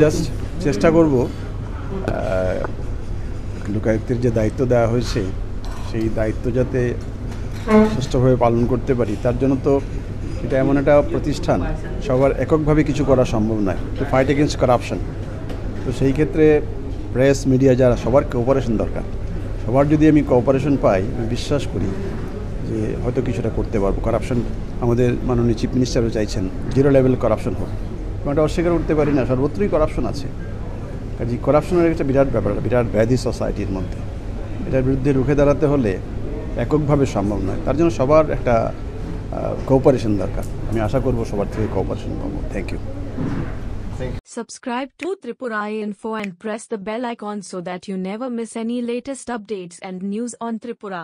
Just চেষ্টা করব লোকায়ুক্তের যে দায়িত্ব দেওয়া হয়েছে সেই দায়িত্ব যাতে সুষ্ঠুভাবে পালন করতে পারি। তার জন্য তো এটা এমন একটা প্রতিষ্ঠান, সবার এককভাবে কিছু করা সম্ভব নয়, টু ফাইট এগেনস্ট কারাপশন। তো সেই ক্ষেত্রে প্রেস, মিডিয়া যারা, সবার কোঅপারেশন দরকার। সবার যদি আমি কোঅপারেশন পাই, আমি বিশ্বাস করি যে হয়তো কিছুটা করতে পারবো। কারাপশন, আমাদের মাননীয় চিফ মিনিস্টারও চাইছেন জিরো লেভেল কারাপশন হোক। আমরা অস্বীকার করতে পারি না, সর্বত্রই কারাপশন আছে। কাজে কারাপশনের একটা বিরাট ব্যাপার, বিরাট ব্যাধি সোসাইটির মধ্যে। এটার বিরুদ্ধে রুখে দাঁড়াতে হলে এককভাবে সম্ভব নয়, তার জন্য সবার একটা কোঅপারেশন দরকার। আমি আশা করব সবার থেকে কোঅপারেশন পাবো। Thank you. Subscribe to Tripura Info and press the bell icon so that you never miss any latest updates and news on Tripura.